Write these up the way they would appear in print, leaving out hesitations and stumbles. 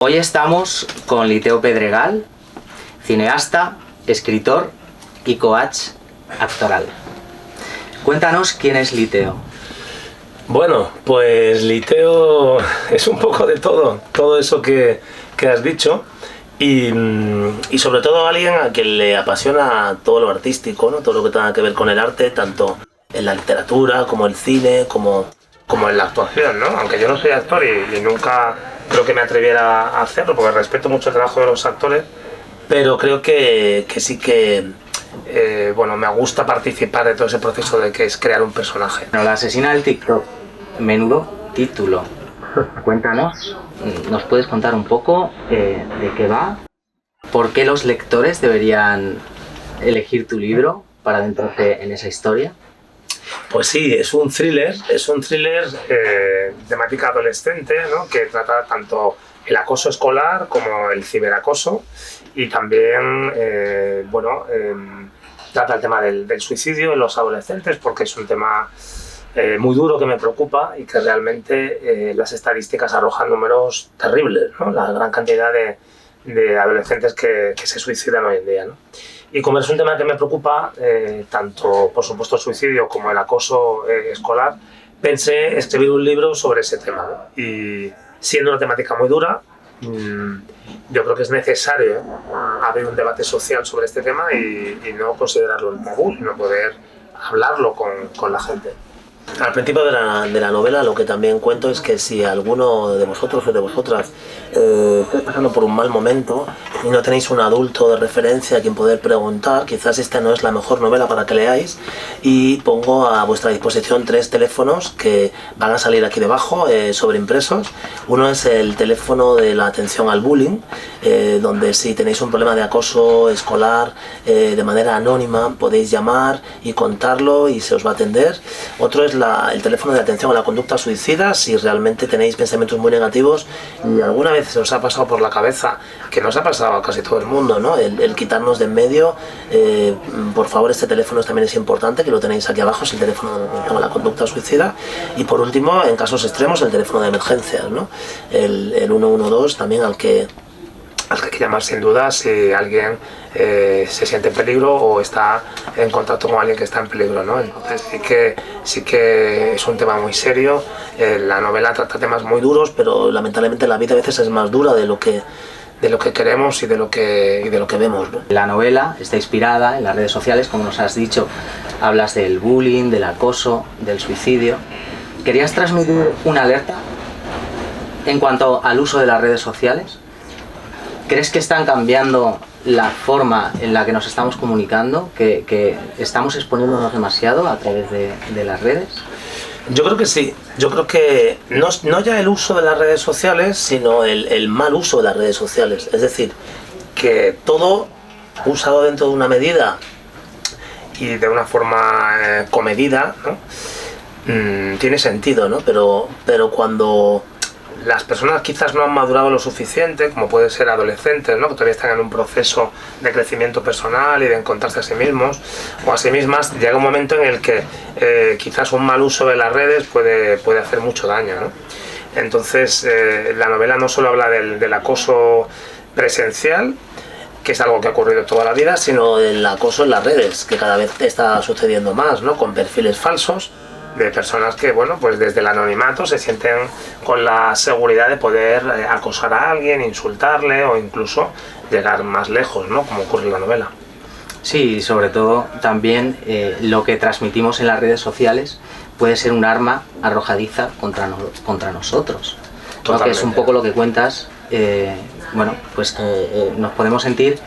Hoy estamos con Liteo Pedregal, cineasta, escritor y coach actoral. Cuéntanos quién es Liteo. Bueno, pues Liteo es un poco de todo eso que has dicho y sobre todo alguien a quien le apasiona todo lo artístico, ¿no? Todo lo que tenga que ver con el arte, tanto en la literatura como el cine, como en la actuación, ¿no? Aunque yo no soy actor y nunca creo que me atreviera a hacerlo, porque respeto mucho el trabajo de los actores, pero creo que sí que me gusta participar de todo ese proceso de que es crear un personaje. Bueno, la asesina del TikTok, menudo título. Cuéntanos, ¿nos puedes contar un poco de qué va? ¿Por qué los lectores deberían elegir tu libro para adentrarse en esa historia? Pues sí, es un thriller temática adolescente, ¿no? Que trata tanto el acoso escolar como el ciberacoso y también trata el tema del suicidio en los adolescentes, porque es un tema muy duro que me preocupa y que realmente las estadísticas arrojan números terribles, ¿no? La gran cantidad de adolescentes que se suicidan hoy en día, ¿no? Y como es un tema que me preocupa, tanto por supuesto el suicidio como el acoso escolar, pensé escribir un libro sobre ese tema, ¿no? Y siendo una temática muy dura, yo creo que es necesario abrir un debate social sobre este tema y no considerarlo un tabú, sino poder hablarlo con la gente. Al principio de la novela lo que también cuento es que si alguno de vosotros o de vosotras estáis pasando por un mal momento y no tenéis un adulto de referencia a quien poder preguntar, quizás esta no es la mejor novela para que leáis, y pongo a vuestra disposición 3 teléfonos que van a salir aquí debajo sobreimpresos. Uno es el teléfono de la atención al bullying, donde si tenéis un problema de acoso escolar de manera anónima podéis llamar y contarlo y se os va a atender. Otro es el teléfono de atención a la conducta suicida, si realmente tenéis pensamientos muy negativos y alguna vez se os ha pasado por la cabeza, que nos ha pasado a casi todo el mundo, ¿no? El quitarnos de en medio. Por favor, este teléfono también es importante, que lo tenéis aquí abajo, es el teléfono de atención a la conducta suicida. Y por último, en casos extremos, el teléfono de emergencias, ¿no? El 112 también al que hay que llamar sin duda si alguien se siente en peligro o está en contacto con alguien que está en peligro, ¿no? Entonces sí que es un tema muy serio. La novela trata temas muy duros, pero lamentablemente la vida a veces es más dura de lo que queremos y de lo que vemos, ¿no? La novela está inspirada en las redes sociales, como nos has dicho. Hablas del bullying, del acoso, del suicidio. ¿Querías transmitir una alerta en cuanto al uso de las redes sociales? ¿Crees que están cambiando la forma en la que nos estamos comunicando? ¿Que estamos exponiéndonos demasiado a través de las redes? Yo creo que sí. Yo creo que no ya el uso de las redes sociales, sino el mal uso de las redes sociales. Es decir, que todo usado dentro de una medida y de una forma comedida, ¿no? Tiene sentido, ¿no? Pero cuando las personas quizás no han madurado lo suficiente, como pueden ser adolescentes, ¿no? Que todavía están en un proceso de crecimiento personal y de encontrarse a sí mismos o a sí mismas, llega un momento en el que quizás un mal uso de las redes puede hacer mucho daño, ¿no? Entonces la novela no solo habla del acoso presencial, que es algo que ha ocurrido toda la vida, sino del acoso en las redes, que cada vez está sucediendo más, ¿no? Con perfiles falsos de personas que, bueno, pues desde el anonimato se sienten con la seguridad de poder acosar a alguien, insultarle o incluso llegar más lejos, ¿no? Como ocurre en la novela. Sí, sobre todo también lo que transmitimos en las redes sociales puede ser un arma arrojadiza contra nosotros, ¿no? Que es un poco lo que cuentas. Nos podemos sentir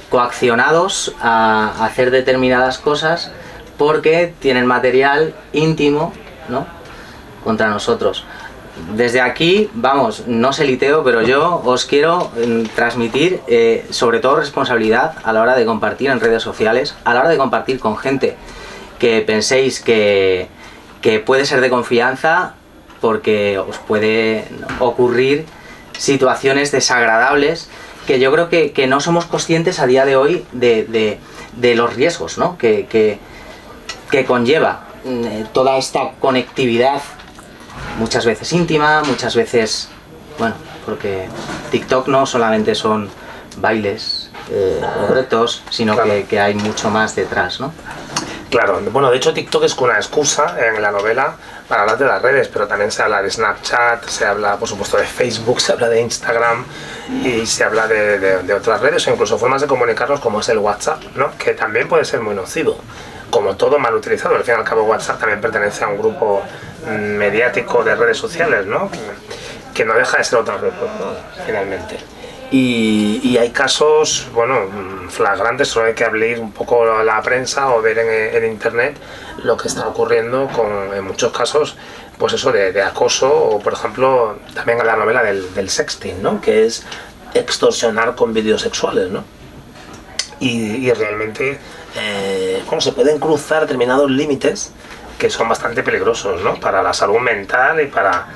coaccionados a hacer determinadas cosas porque tienen material íntimo, ¿no? Contra nosotros. Desde aquí, vamos, no sé Liteo, pero yo os quiero transmitir sobre todo responsabilidad a la hora de compartir en redes sociales, a la hora de compartir con gente que penséis que puede ser de confianza, porque os puede ocurrir situaciones desagradables que yo creo que no somos conscientes a día de hoy de los riesgos, ¿no? que conlleva toda esta conectividad, muchas veces íntima, muchas veces, bueno, porque TikTok no solamente son bailes o retos, sino Claro. que hay mucho más detrás, ¿no? Claro, bueno, de hecho TikTok es una excusa en la novela para hablar de las redes, pero también se habla de Snapchat, se habla por supuesto de Facebook, se habla de Instagram y se habla de otras redes o incluso formas de comunicarnos como es el WhatsApp, ¿no? Que también puede ser muy nocivo, como todo mal utilizado. Al fin y al cabo WhatsApp también pertenece a un grupo mediático de redes sociales, ¿no? Que no deja de ser otra red, finalmente. Y hay casos, bueno, flagrantes, solo hay que abrir un poco la prensa o ver en internet lo que está ocurriendo en muchos casos, pues eso de acoso o, por ejemplo, también la novela del sexting, ¿no? Que es extorsionar con vídeos sexuales, ¿no? Y realmente, bueno, se pueden cruzar determinados límites que son bastante peligrosos, ¿no? Para la salud mental y para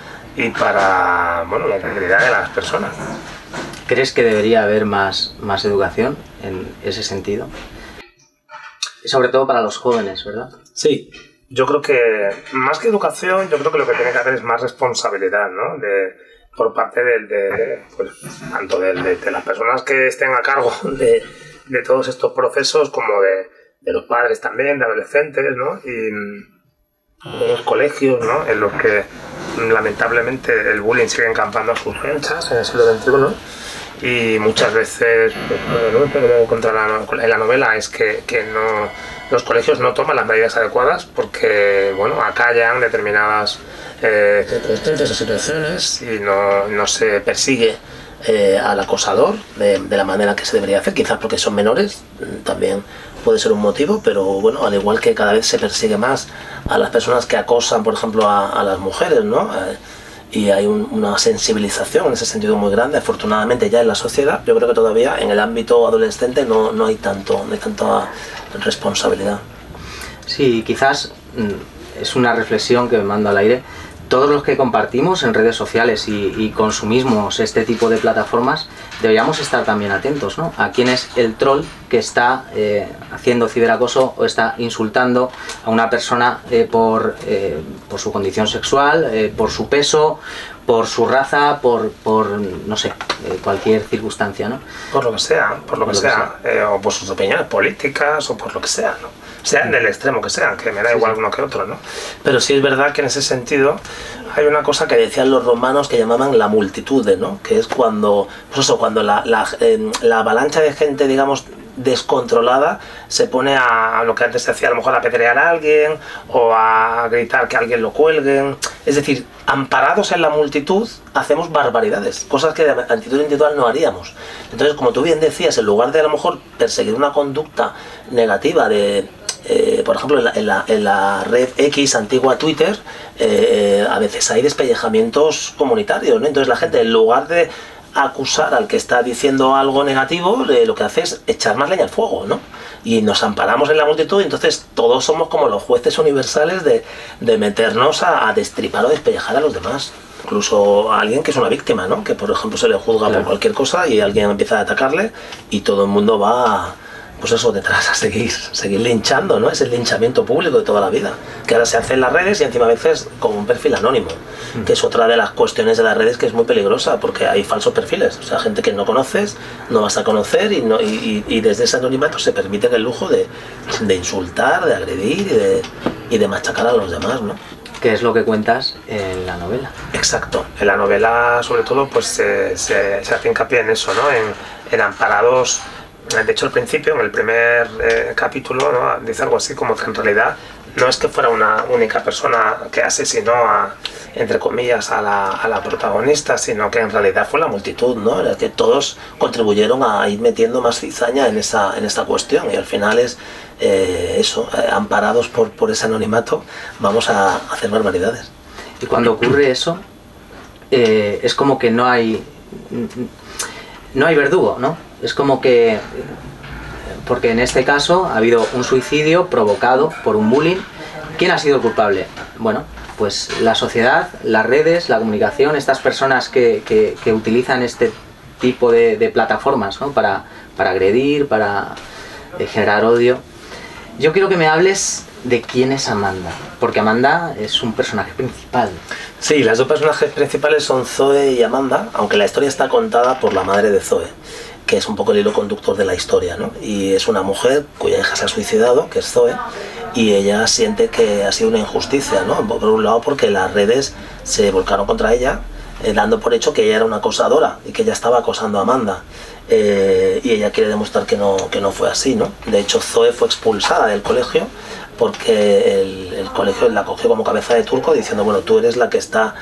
bueno, la integridad de las personas. ¿Crees que debería haber más educación en ese sentido? Y sobre todo para los jóvenes, ¿verdad? Sí, yo creo que más que educación, yo creo que lo que tiene que haber es más responsabilidad, ¿no? Por parte pues, tanto de las personas que estén a cargo de todos estos procesos como de los padres también, de adolescentes, ¿no? Y de los colegios, ¿no? En los que lamentablemente el bullying sigue encampando a sus anchas en el siglo XXI. Y muchas veces, lo que me encontrado en la novela es que los colegios no toman las medidas adecuadas porque, bueno, acallan determinadas circunstancias o situaciones y no se persigue al acosador de la manera que se debería hacer, quizás porque son menores, también puede ser un motivo, pero bueno, al igual que cada vez se persigue más a las personas que acosan, por ejemplo, a las mujeres, ¿no? Y hay una sensibilización en ese sentido muy grande, afortunadamente ya en la sociedad. Yo creo que todavía en el ámbito adolescente no hay tanta responsabilidad. Sí, quizás es una reflexión que me mando al aire. Todos los que compartimos en redes sociales y consumimos este tipo de plataformas deberíamos estar también atentos, ¿no? A quién es el troll que está haciendo ciberacoso o está insultando a una persona por su condición sexual, por su peso, por su raza, por no sé, cualquier circunstancia, ¿no? Por lo que sea, o por sus opiniones políticas o por lo que sea, ¿no? Sean del extremo que sean, que me da igual uno que otro, ¿no? Pero sí es verdad que en ese sentido hay una cosa que decían los romanos que llamaban la multitude, ¿no? Que es cuando la avalancha de gente, digamos, descontrolada se pone a lo que antes se hacía, a lo mejor a apedrear a alguien o a gritar que a alguien lo cuelguen. Es decir, amparados en la multitud hacemos barbaridades, cosas que de actitud individual no haríamos. Entonces, como tú bien decías, en lugar de a lo mejor perseguir una conducta negativa por ejemplo, en la red X, antigua Twitter, a veces hay despellejamientos comunitarios, ¿no? Entonces la gente, en lugar de acusar al que está diciendo algo negativo, lo que hace es echar más leña al fuego, ¿no? Y nos amparamos en la multitud y entonces todos somos como los jueces universales de meternos a destripar o despellejar a los demás. Incluso a alguien que es una víctima, ¿no? Que por ejemplo se le juzga por cualquier cosa y alguien empieza a atacarle y todo el mundo va, pues eso, detrás a seguir linchando, ¿no? Es el linchamiento público de toda la vida, que ahora se hace en las redes y encima a veces con un perfil anónimo, que es otra de las cuestiones de las redes que es muy peligrosa, porque hay falsos perfiles, o sea, gente que no conoces, no vas a conocer y desde ese anonimato se permite el lujo de insultar, de agredir y de machacar a los demás, ¿no? ¿Qué es lo que cuentas en la novela? Exacto, en la novela sobre todo pues se hace hincapié en eso, ¿no? En amparados. De hecho, al principio, en el primer capítulo, ¿no? Dice algo así como que en realidad no es que fuera una única persona que asesinó entre comillas, a la protagonista, sino que en realidad fue la multitud, ¿no? En la que todos contribuyeron a ir metiendo más cizaña en esta cuestión y al final es amparados por ese anonimato, vamos a hacer barbaridades. Y cuando ocurre eso, es como que no hay verdugo, ¿no? Es como que, porque en este caso ha habido un suicidio provocado por un bullying. ¿Quién ha sido el culpable? Bueno, pues la sociedad, las redes, la comunicación, estas personas que utilizan este tipo de plataformas, ¿no? para agredir, para generar odio. Yo quiero que me hables de quién es Amanda, porque Amanda es un personaje principal. Sí, las dos personajes principales son Zoe y Amanda, aunque la historia está contada por la madre de Zoe, que es un poco el hilo conductor de la historia, ¿no? Y es una mujer cuya hija se ha suicidado, que es Zoe, y ella siente que ha sido una injusticia, ¿no? Por un lado porque las redes se volcaron contra ella, dando por hecho que ella era una acosadora y que ella estaba acosando a Amanda. Y ella quiere demostrar que no fue así, ¿no? De hecho, Zoe fue expulsada del colegio porque el colegio la cogió como cabeza de turco diciendo, bueno, tú eres la que está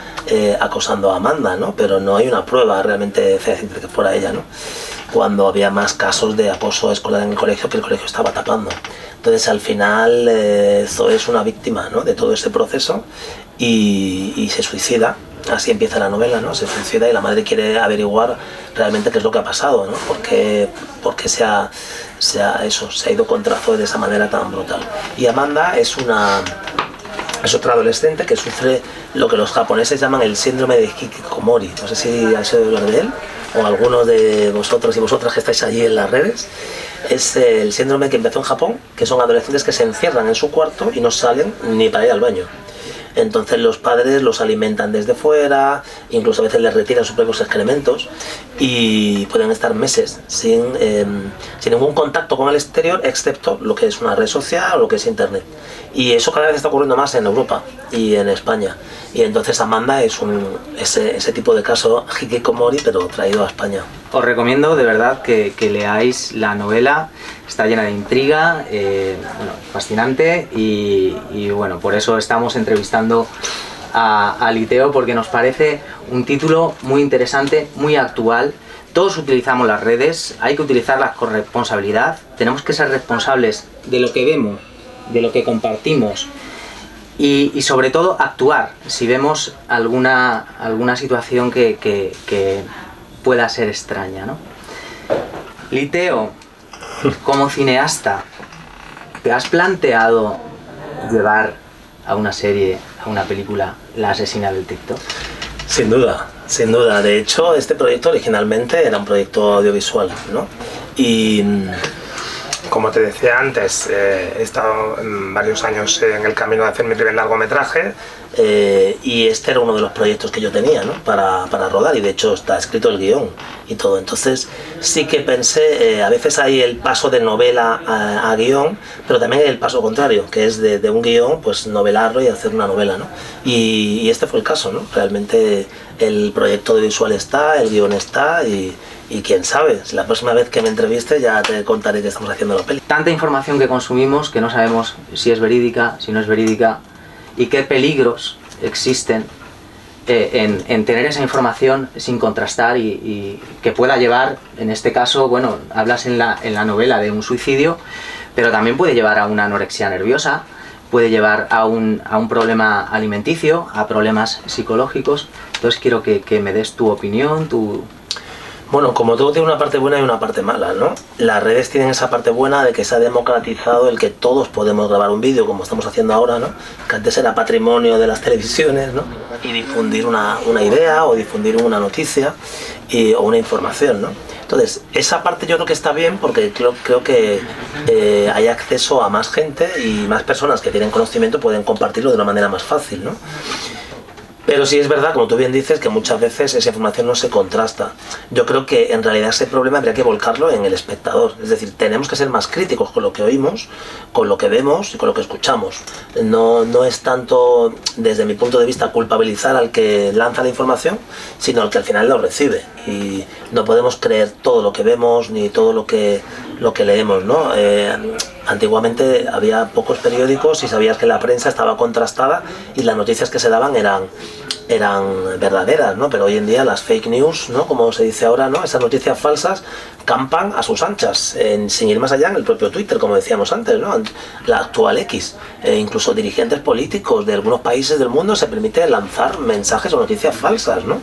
acosando a Amanda, ¿no? Pero no hay una prueba realmente fehaciente de que fuera ella, ¿no? Cuando había más casos de acoso escolar en el colegio que el colegio estaba tapando. Entonces, al final, Zoe es una víctima, ¿no?, de todo ese proceso y se suicida. Así empieza la novela, ¿no? Se suicida y la madre quiere averiguar realmente qué es lo que ha pasado, ¿no? ¿Por qué se ha ido contra Zoe de esa manera tan brutal? Y Amanda es otra adolescente que sufre lo que los japoneses llaman el síndrome de hikikomori. No sé si habéis oído hablar de él, o algunos de vosotros y vosotras que estáis allí en las redes. Es el síndrome que empezó en Japón, que son adolescentes que se encierran en su cuarto y no salen ni para ir al baño. Entonces los padres los alimentan desde fuera, incluso a veces les retiran sus propios excrementos y pueden estar meses sin ningún contacto con el exterior, excepto lo que es una red social o lo que es internet. Y eso cada vez está ocurriendo más en Europa y en España. Y entonces Amanda es ese tipo de caso hikikomori, pero traído a España. Os recomiendo de verdad que leáis la novela, está llena de intriga, fascinante y bueno, por eso estamos entrevistando a Liteo, porque nos parece un título muy interesante, muy actual. Todos utilizamos las redes, hay que utilizarlas con responsabilidad, tenemos que ser responsables de lo que vemos, de lo que compartimos y sobre todo actuar si vemos alguna situación que pueda ser extraña, ¿no? Liteo, como cineasta, ¿te has planteado llevar a una serie, a una película, La asesina del TikTok? Sin duda, sin duda. De hecho, este proyecto originalmente era un proyecto audiovisual, ¿no? Y como te decía antes, he estado varios años en el camino de hacer mi primer largometraje. Y este era uno de los proyectos que yo tenía, ¿no?, para rodar, y de hecho está escrito el guión y todo. Entonces sí que pensé, a veces hay el paso de novela a guión, pero también hay el paso contrario, que es de un guión, pues novelarlo y hacer una novela, ¿no? Y este fue el caso, ¿no? Realmente el proyecto audiovisual está, el guión está y quién sabe, si la próxima vez que me entreviste ya te contaré que estamos haciendo la peli. Tanta información que consumimos que no sabemos si es verídica, si no es verídica, y qué peligros existen en tener esa información sin contrastar y que pueda llevar, en este caso, bueno, hablas en la novela de un suicidio, pero también puede llevar a una anorexia nerviosa, puede llevar a un problema alimenticio, a problemas psicológicos. Entonces quiero que me des tu opinión, Bueno, como todo tiene una parte buena y una parte mala, ¿no? Las redes tienen esa parte buena de que se ha democratizado el que todos podemos grabar un vídeo, como estamos haciendo ahora, ¿no? Que antes era patrimonio de las televisiones, ¿no? Y difundir una idea o difundir una noticia o una información, ¿no? Entonces, esa parte yo creo que está bien porque creo que hay acceso a más gente y más personas que tienen conocimiento pueden compartirlo de una manera más fácil, ¿no? Pero sí es verdad, como tú bien dices, que muchas veces esa información no se contrasta. Yo creo que en realidad ese problema habría que volcarlo en el espectador. Es decir, tenemos que ser más críticos con lo que oímos, con lo que vemos y con lo que escuchamos. No es tanto, desde mi punto de vista, culpabilizar al que lanza la información, sino al que al final lo recibe. Y no podemos creer todo lo que vemos ni todo lo que leemos, ¿no? Antiguamente había pocos periódicos y sabías que la prensa estaba contrastada y las noticias que se daban eran verdaderas, ¿no? Pero hoy en día las fake news, ¿no?, como se dice ahora, ¿no?, esas noticias falsas campan a sus anchas, sin ir más allá en el propio Twitter, como decíamos antes, ¿no?, la actual X. Incluso dirigentes políticos de algunos países del mundo se permiten lanzar mensajes o noticias falsas, ¿no?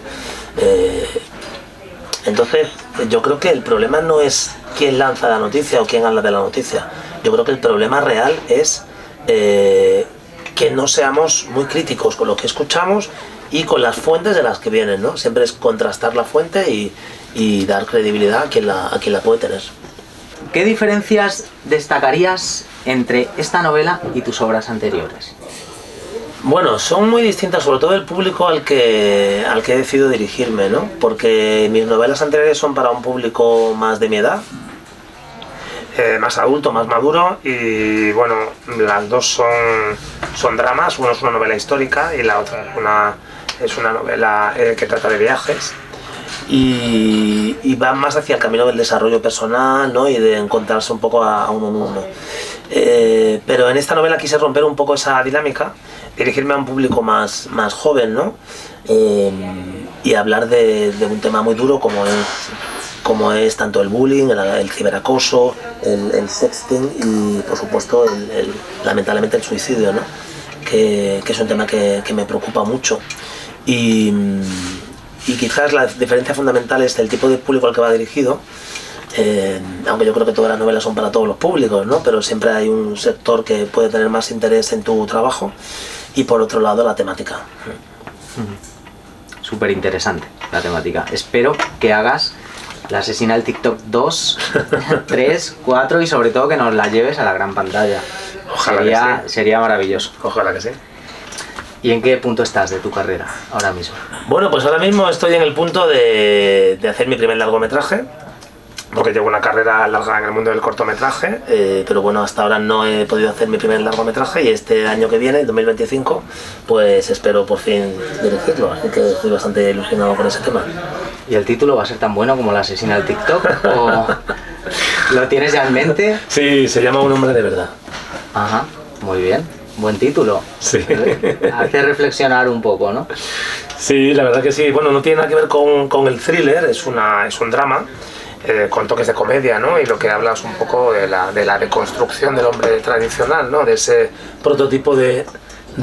Entonces, yo creo que el problema no es quién lanza la noticia o quién habla de la noticia. Yo creo que el problema real es que no seamos muy críticos con lo que escuchamos y con las fuentes de las que vienen, ¿no? Siempre es contrastar la fuente y dar credibilidad a quien la puede tener. ¿qué diferencias destacarías entre esta novela y tus obras anteriores? Bueno, son muy distintas, sobre todo el público al que he decidido dirigirme, ¿no? Porque mis novelas anteriores son para un público más de mi edad, más adulto, más maduro, y bueno, las dos son dramas. Uno es una novela histórica y la otra es una novela que trata de viajes y va más hacia el camino del desarrollo personal, ¿no? Y de encontrarse un poco a uno mismo. Pero en esta novela quise romper un poco esa dinámica, dirigirme a un público más joven, ¿no? Y hablar de un tema muy duro como es tanto el bullying, el ciberacoso, el sexting y por supuesto lamentablemente el suicidio, ¿no? Que es un tema que me preocupa mucho. Y quizás la diferencia fundamental es el tipo de público al que va dirigido. Aunque yo creo que todas las novelas son para todos los públicos, ¿no? Pero siempre hay un sector que puede tener más interés en tu trabajo, y por otro lado la temática. Súper interesante la temática. Espero que hagas La asesina del TikTok 2, 3, 4 y sobre todo que nos la lleves a la gran pantalla. Ojalá que sí. Sería maravilloso. Ojalá que sí. ¿Y en qué punto estás de tu carrera ahora mismo? Bueno, pues ahora mismo estoy en el punto de hacer mi primer largometraje, porque llevo una carrera larga en el mundo del cortometraje, pero bueno, hasta ahora no he podido hacer mi primer largometraje, y este año que viene, el 2025, pues espero por fin dirigirlo, así que estoy bastante ilusionado con ese tema. ¿Y el título va a ser tan bueno como La asesina del TikTok? ¿O lo tienes ya en mente? Sí, se llama Un hombre de verdad. Ajá, muy bien. Buen título. Sí. Hace reflexionar un poco, ¿no? Sí, la verdad que sí. Bueno, no tiene nada que ver con el thriller, es un drama. Con toques de comedia, ¿no? Y lo que habla es un poco de la deconstrucción del hombre tradicional, ¿no? De ese prototipo de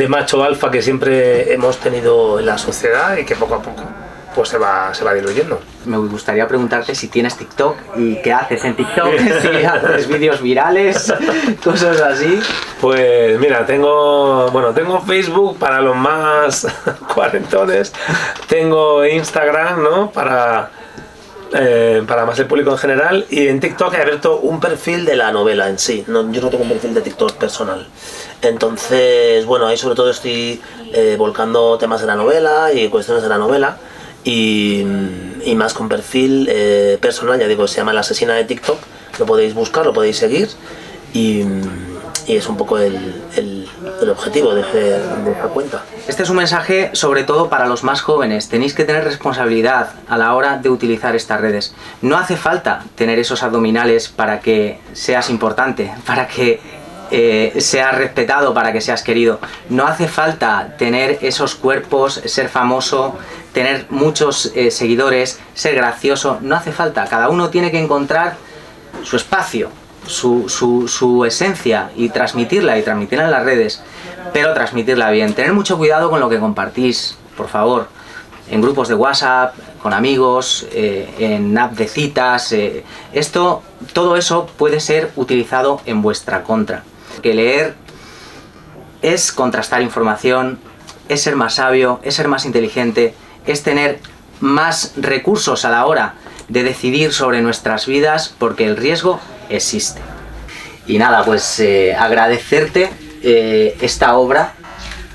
macho alfa que siempre hemos tenido en la sociedad y que poco a poco pues se va diluyendo. Me gustaría preguntarte si tienes TikTok y qué haces en TikTok, si haces vídeos virales, cosas así. Pues mira, tengo Facebook para los más cuarentones, tengo Instagram, ¿no? Para más el público en general, y en TikTok he abierto un perfil de la novela en sí. Yo no tengo un perfil de TikTok personal. Entonces, bueno, ahí sobre todo estoy volcando temas de la novela y cuestiones de la novela, y más con perfil personal, ya digo, se llama La asesina de TikTok, lo podéis buscar, lo podéis seguir, y es un poco el objetivo de esa cuenta. Este es un mensaje sobre todo para los más jóvenes. Tenéis que tener responsabilidad a la hora de utilizar estas redes. No hace falta tener esos abdominales para que seas importante, para que seas respetado, para que seas querido. No hace falta tener esos cuerpos, ser famoso, tener muchos seguidores, ser gracioso. No hace falta. Cada uno tiene que encontrar su espacio, su esencia, y transmitirla en las redes, pero transmitirla bien. Tener mucho cuidado con lo que compartís, por favor, en grupos de WhatsApp, con amigos, en app de citas. Todo eso puede ser utilizado en vuestra contra. Que leer es contrastar información, es ser más sabio, es ser más inteligente, es tener más recursos a la hora de decidir sobre nuestras vidas, porque el riesgo existe. Y nada, pues agradecerte esta obra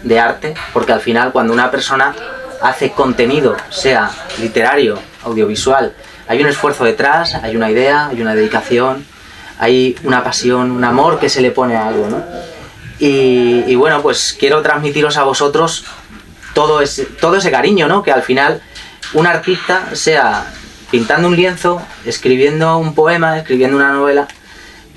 de arte, porque al final cuando una persona hace contenido, sea literario, audiovisual, hay un esfuerzo detrás, hay una idea, hay una dedicación, hay una pasión, un amor que se le pone a algo, ¿no? Y bueno, pues quiero transmitiros a vosotros todo ese cariño, ¿no? Que al final un artista, sea pintando un lienzo, escribiendo un poema, escribiendo una novela,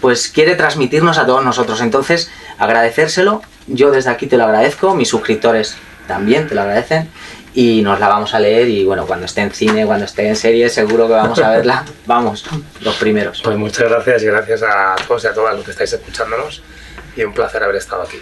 pues quiere transmitirnos a todos nosotros. Entonces, agradecérselo, yo desde aquí te lo agradezco, mis suscriptores también te lo agradecen, y nos la vamos a leer, y bueno, cuando esté en cine, cuando esté en serie, seguro que vamos a verla, vamos, los primeros. Pues muchas gracias, y gracias a todos y a todas los que estáis escuchándonos, y un placer haber estado aquí.